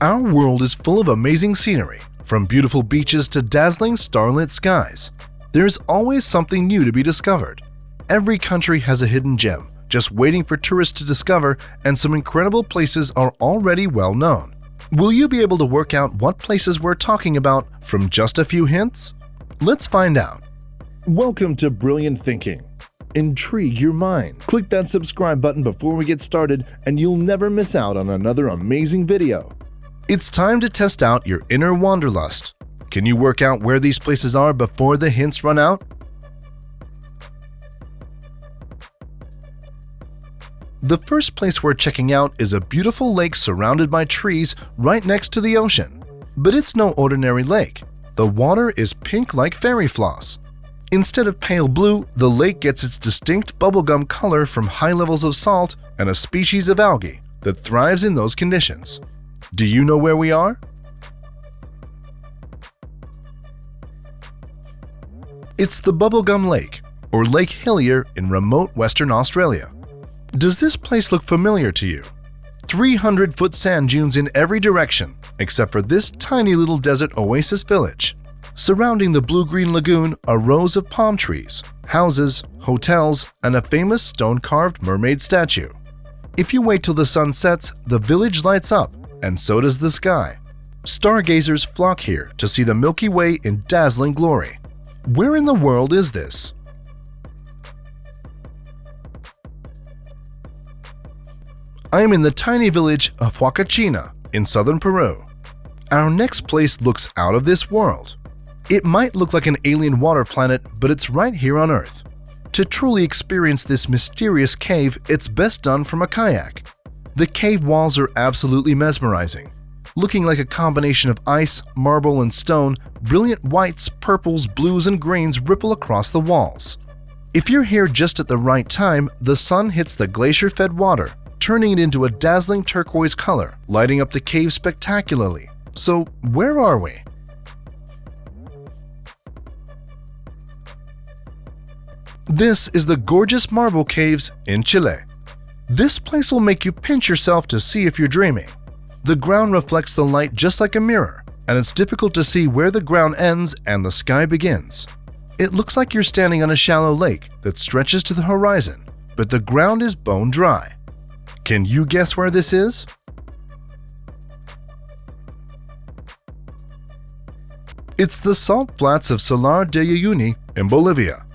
Our world is full of amazing scenery, from beautiful beaches to dazzling starlit skies. There's always something new to be discovered. Every country has a hidden gem, just waiting for tourists to discover, and some incredible places are already well known. Will you be able to work out what places we're talking about from just a few hints? Let's find out. Welcome to Brilliant Thinking. Intrigue your mind. Click that subscribe button before we get started and you'll never miss out on another amazing video. It's time to test out your inner wanderlust. Can you work out where these places are before the hints run out? The first place we're checking out is a beautiful lake surrounded by trees right next to the ocean. But it's no ordinary lake. The water is pink like fairy floss. Instead of pale blue, the lake gets its distinct bubblegum color from high levels of salt and a species of algae that thrives in those conditions. Do you know where we are? It's the Bubblegum Lake, or Lake Hillier in remote Western Australia. Does this place look familiar to you? 300-foot sand dunes in every direction, except for this tiny little desert oasis village. Surrounding the blue-green lagoon are rows of palm trees, houses, hotels, and a famous stone-carved mermaid statue. If you wait till the sun sets, the village lights up, and so does the sky. Stargazers flock here to see the Milky Way in dazzling glory. Where in the world is this? I am in the tiny village of Huacachina in southern Peru. Our next place looks out of this world. It might look like an alien water planet, but it's right here on Earth. To truly experience this mysterious cave, it's best done from a kayak. The cave walls are absolutely mesmerizing. Looking like a combination of ice, marble, and stone, brilliant whites, purples, blues, and greens ripple across the walls. If you're here just at the right time, the sun hits the glacier-fed water, turning it into a dazzling turquoise color, lighting up the cave spectacularly. So, where are we? This is the gorgeous marble caves in Chile. This place will make you pinch yourself to see if you're dreaming. The ground reflects the light just like a mirror, and it's difficult to see where the ground ends and the sky begins. It looks like you're standing on a shallow lake that stretches to the horizon, but the ground is bone dry. Can you guess where this is? It's the salt flats of Salar De Uyuni in Bolivia.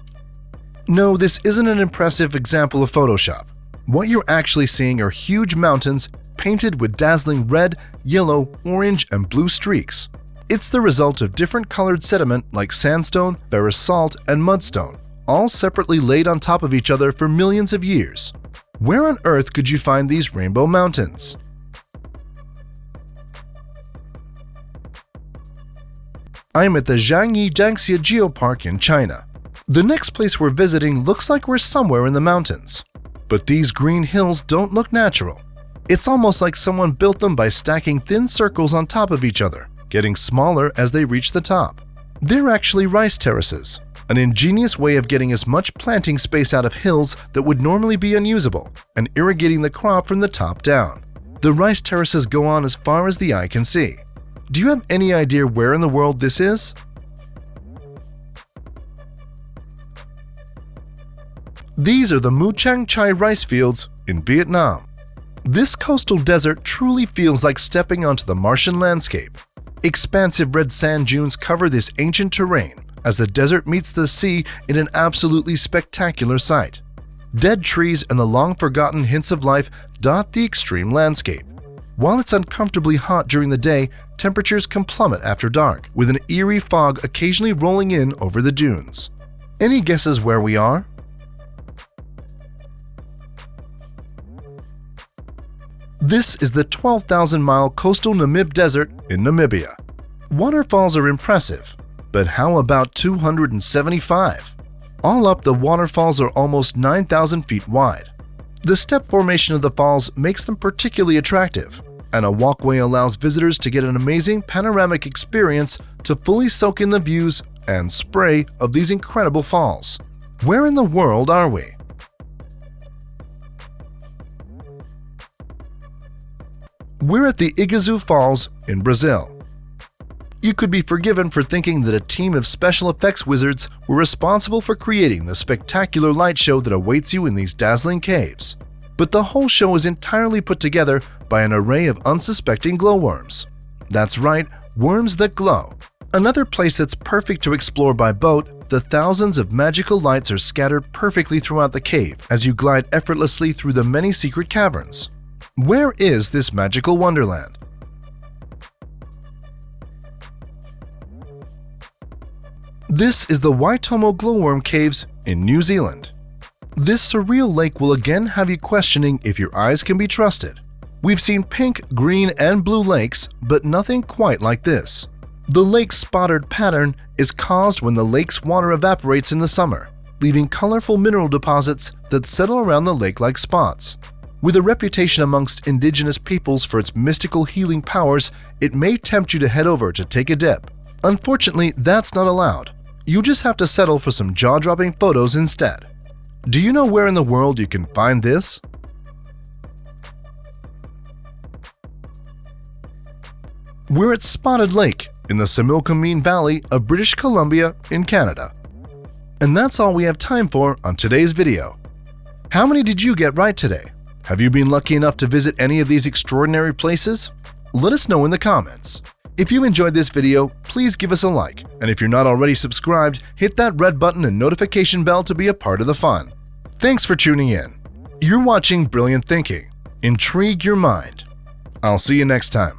No, this isn't an impressive example of Photoshop. What you're actually seeing are huge mountains painted with dazzling red, yellow, orange, and blue streaks. It's the result of different colored sediment like sandstone, basalt, and mudstone, all separately laid on top of each other for millions of years. Where on earth could you find these rainbow mountains? I'm at the Zhangye Danxia Geopark in China. The next place we're visiting looks like we're somewhere in the mountains. But these green hills don't look natural. It's almost like someone built them by stacking thin circles on top of each other, getting smaller as they reach the top. They're actually rice terraces, an ingenious way of getting as much planting space out of hills that would normally be unusable and irrigating the crop from the top down. The rice terraces go on as far as the eye can see. Do you have any idea where in the world this is? These are the Mu Chang Chai rice fields in Vietnam. This coastal desert truly feels like stepping onto the Martian landscape. Expansive red sand dunes cover this ancient terrain as the desert meets the sea in an absolutely spectacular sight. Dead trees and the long-forgotten hints of life dot the extreme landscape. While it's uncomfortably hot during the day, temperatures can plummet after dark, with an eerie fog occasionally rolling in over the dunes. Any guesses where we are? This is the 12,000-mile coastal Namib Desert in Namibia. Waterfalls are impressive, but how about 275? All up, the waterfalls are almost 9,000 feet wide. The step formation of the falls makes them particularly attractive, and a walkway allows visitors to get an amazing panoramic experience to fully soak in the views and spray of these incredible falls. Where in the world are we? We're at the Igazu Falls in Brazil. You could be forgiven for thinking that a team of special effects wizards were responsible for creating the spectacular light show that awaits you in these dazzling caves. But the whole show is entirely put together by an array of unsuspecting glowworms. That's right, worms that glow. Another place that's perfect to explore by boat, the thousands of magical lights are scattered perfectly throughout the cave as you glide effortlessly through the many secret caverns. Where is this magical wonderland? This is the Waitomo glowworm caves in New Zealand. This surreal lake will again have you questioning if your eyes can be trusted. We've seen pink, green, and blue lakes, but nothing quite like this. The lake's spotted pattern is caused when the lake's water evaporates in the summer, leaving colorful mineral deposits that settle around the lake like spots. With a reputation amongst indigenous peoples for its mystical healing powers, it may tempt you to head over to take a dip. Unfortunately, that's not allowed. You just have to settle for some jaw-dropping photos instead. Do you know where in the world you can find this? We're at Spotted Lake in the Similkameen Valley of British Columbia in Canada. And that's all we have time for on today's video. How many did you get right today? Have you been lucky enough to visit any of these extraordinary places? Let us know in the comments. If you enjoyed this video, please give us a like, and if you're not already subscribed, hit that red button and notification bell to be a part of the fun. Thanks for tuning in. You're watching Brilliant Thinking. Intrigue your mind. I'll see you next time.